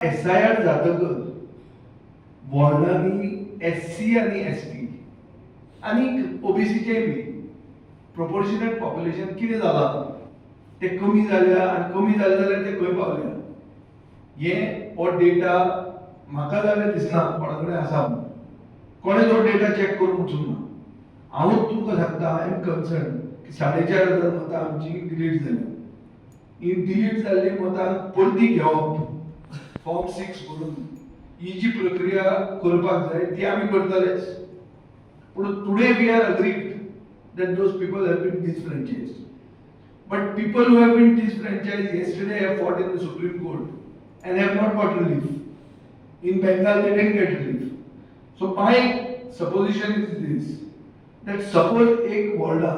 SIR जातकर वॉर्डांनी SC आणि ST आणि OBCचे बी proportionate population कितें जाला ते कमी जाल्या आणि कमी जाले जाल्यार ते खंय पावल्या हे हो डेटा म्हाका जाल्यार दिसना कोणा कडेन आसा म्हणून. कोणे तो डेटा चेक करून वचूंक ना. हांवूच तुमकां सांगता आय एम कन्सर्न की 4,500 मतां आमची डिलीट जाली. ही डिलीट जाल्ली मतां परती घेवप फॉर्म 6 करून ही जी प्रक्रिया करपाक जाय ती आमी करतलेच. पूण today we are agreed that those people have been disfranchised. But people who have been disfranchised yesterday have fought in the Supreme Court and have not got relief. In Bengal they didn't get relief. So my supposition is this, that suppose एक वर्डा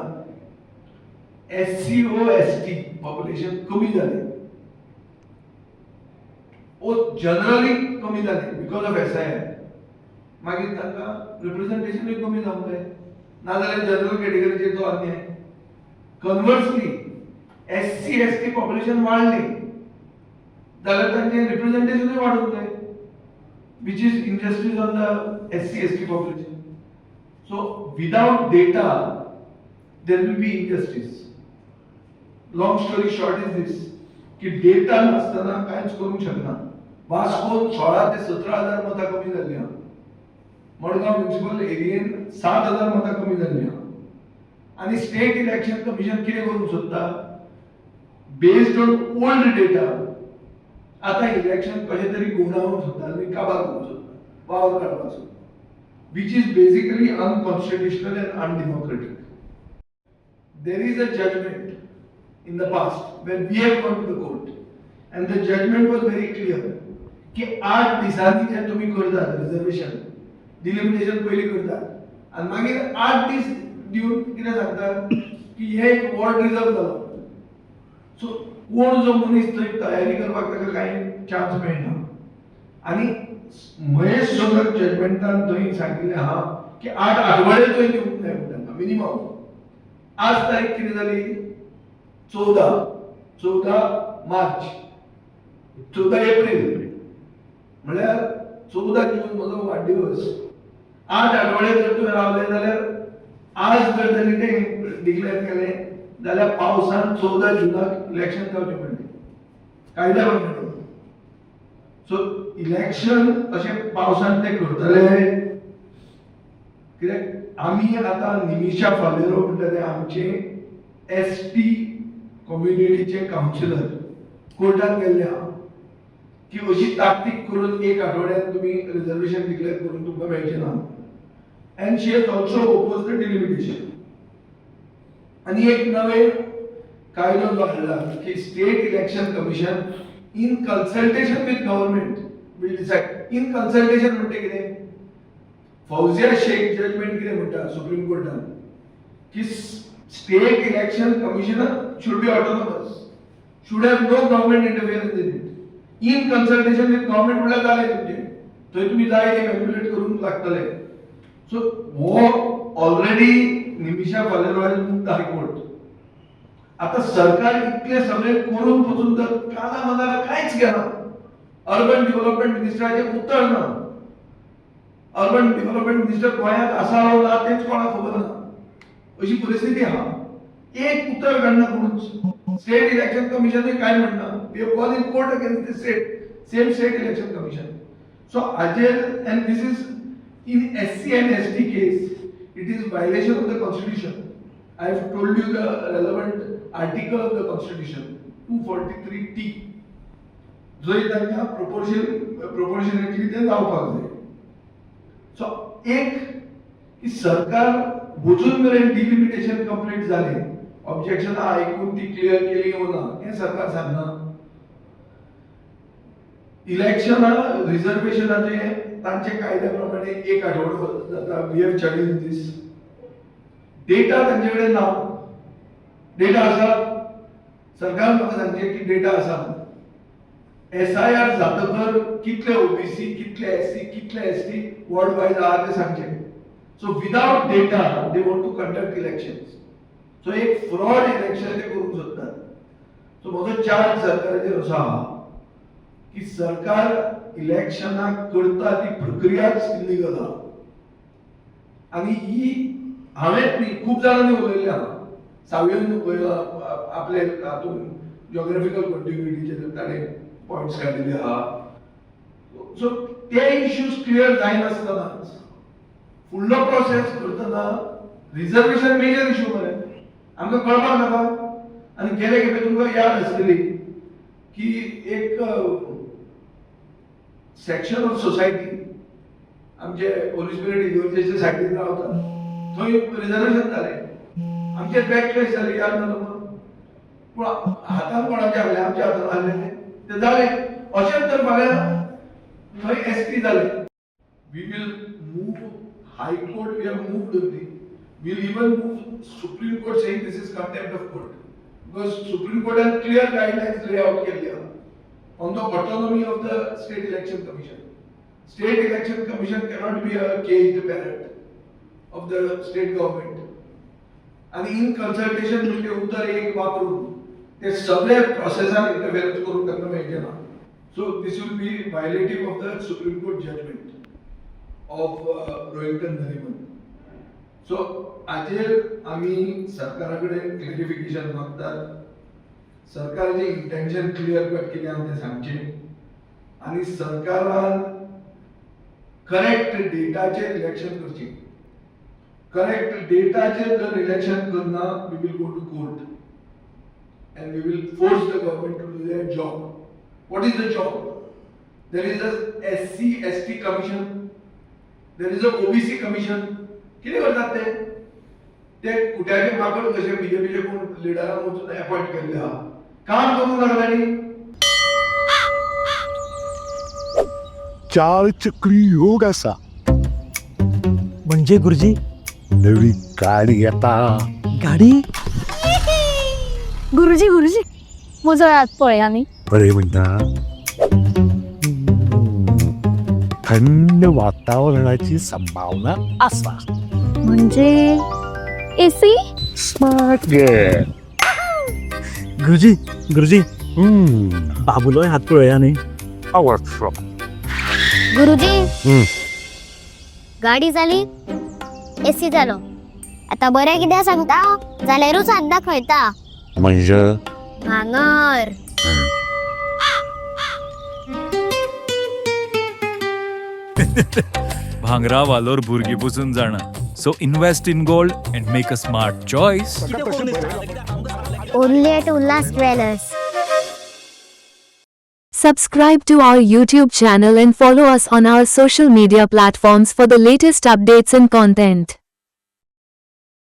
SC or ST population कमी झाले, वो generally कमी झाले because of SIR. मागीर तांकां representation कमी जावंक जाय. नाजाल्यार जनरल कॅटेगरीचे तो अन्याय. कन्वर्सली SC ST पॉप्युलेशन वाढले जाल्यार तांचे रिप्रेझेंटेशनूय वाडूंक जाय, which is injustice on the SC ST population. So without data there will be injustice. Long story short is this, की डेटा नसताना कांयच करूंक शकना. वास्कोन 16 ते 17,000 मतां कमी जाल्ली आहा. मडगांव म्युनिसिपल एरियेन 7,000 मतां कमी जाल्ली आहा. आणि स्टेट इलेक्शन कमिशन कितें करूंक सोदता, बेस्ड ऑन ओल्ड डेटा आता इलेक्शन कशें तरी गुंडाळूंक सोदता आनी काबार करूंक सोदता, वावर काडपाक सोदता, which is basically unconstitutional and undemocratic. There is a judgment in the past when we have gone to the court and the judgment was very clear की 8 दिसांनी जे तुम्ही करतात रिझर्वेशन डिलिमिटेशन पयली करतात आणि मागीर 8 दीस दिवन कितें सांगतात की हे एक वॉर्ड रिजर्व जालो. सो कोण जो मनीस थंय तयारी करपाक ताका कांय चान्स मेळना. आनी महेश सोनक जजमेंटान थंय सांगिल्लें आहा की 8 आठवडे थंय दिवंक जाय तांकां मिनिमम. आज तारीख कितें जाली 14 मार्च 14 एप्रिल म्हळ्यार 14 जून म्हजो वाडदिवस. 8 आठवडे जर तुवें रावले जाल्यार आज जर तांणी तें डिक्लेअर केलें जाल्यार पावसान 14 जुनाक इलेक्शन जावचें पडलें कायद्या प्रमाणे. सो इलेक्शन अशें पावसान ते करतले कित्याक आमी आतां निमिशा फालेरो म्हणटा ते आमचे ST कम्युनिटीचे कावन्सिलर कोर्टान गेल्ले आहा की अशी ताकतीक करून 1 आठवड्यात तुम्ही रिझर्वेशन डिक्लेअर करून तुमकां मेळचें ना. And she has also opposed the delimitation. आणि एक नवे कायदो जो हाडला की state election commission in consultation with government will decide. In consultation म्हणजे कितें, फौजिया शेख जजमेंट कितें म्हणटा सुप्रीम कोर्टान की state election commission should be autonomous, should have no government interference in it. In consultation with government म्हळ्यार जालें तुमचें, थंय तुमी जाय ते मॅनिप्युलेट करूंक लागतले. सो वो already Nimisha Faleiro has moved the high court. आता सरकार इतले सगळे करून पसून जर काना मनाला कांयच घेना, अर्बन डेव्हलपमेंट मिनिस्टराचें उतर ना, अर्बन डेव्हलपमेंट मिनिस्टर गोंयांत आसा वा ना तेच कोणाक खबर ना, अशी परिस्थिती आहा. एक उतर काडना कोणूच. स्टेट इलेक्शन कमिशनूय काय म्हणना. We have gone in court against the same state election commission. So हाजेर and this is in SC and ST case, it is violation of the constitution. I have told you the relevant article of the constitution 243T. जो तांकां proportionately ते जावपाक जाय. So एक की सरकार वचून मेरेन डिलिमिटेशन कंप्लीट जालें, ऑब्जेक्शन आयकून ती क्लियर केली हो ना हें सरकार सांगना. इलेक्शन रिझर्वेशनाचे तांचे कायद्या प्रमाणे 1 आठवडो जाता. We have challenge this. Data तांचे कडेन ना. डेटा आसा, सरकार म्हाका सांगचे की डेटा आसा. SIR जातकर कितले OBC कितले SC कितले ST वर्ल्ड वायड आहा ते सांगचे. So without data they want to conduct elections. So एक फ्रॉड इलेक्शन ते करूंक सोदतात. सो म्हजो चार्ज सरकाराचेर असो आहा की सरकार इलेक्शनाक करता ती प्रक्रियाच इल्लीगल आहा आणि ही हांवेंच न्ही खूब जाणांनी उलयल्लें आहा सावयन आपले हातून जिओग्राफिकल कंटिन्युटीचेर ताणें पॉयंट्स काडिल्ले आहा सो ते इश्यूज क्लियर जायनासतनाच फुडलो प्रोसेस करतना रिजर्वेशन मेजर इश्यू मरे आमकां कळपाक नाका आनी गेले खेपे तुमकां याद आसतली की एक सेक्शन ऑफ सोसायटी आमचे होली स्पिरिट इगर्जेच्या सायडीन रावता थंय रिजर्वेशन जालें आमचे बॅकलॅश जाले याद ना तुमकां पूण हातान कोणाचे आहले आमच्या हातान आहले ते जाले अशेंच तर फाल्यां थंय एसटी जाले we will move high court we have moved only we will even move supreme court saying this is contempt of court because supreme कोर्टान क्लियर गायडलाइन्स ले आउट केल्ले आहा on the autonomy of the state election commission. State election commission cannot be a caged parrot of the state government. And in consultation with the उत्तर एक वापरून ते सगळे प्रोसेसान interference करून करना मेळचे ना. So this will be violative of the Supreme Court judgment of Rohinton Nariman. So आजेर आमी सरकाराकडे क्लॅरिफिकेशन मागतात. सरकारचे इंटेंशन क्लियर कट केले आहा ते सांगचे आणि सरकारान करेक्ट डेटाचेर इलेक्शन करचे करेक्ट डेटाचेर जर इलेक्शन करना we will go to court and we will force the government to do their job what is the job there is a SC ST commission there is a OBC commission कितें करतात ते कुट्याचे माकड कशे बीजेपीचे कोण लिडरान वचून appoint केल्ले आहा काम करू लागल्यानी चार चक्री योग असा म्हणजे गुरुजी नवी गाडी येता गाडी गुरुजी गुरुजी म्हजो हात पळया न्ही बरे म्हणटा थंड वातावरणाची संभावना असा म्हणजे एसी स्मार्ट गेट गुरुजी गुरुजी बाबूलोय हात पळया न्ही पॉवरफुल गुरुजी गाडी जाली एसी जालो आता बरें कितें सांगता जाल्यारूच हात दाखयता म्हणजे भांगर भांगरा वालोर भुरगीं पसून जाणा so invest in gold and make a smart choice only at Ulhas jewellers. Subscribe to our YouTube channel and follow us on our social media platforms for the latest updates and content.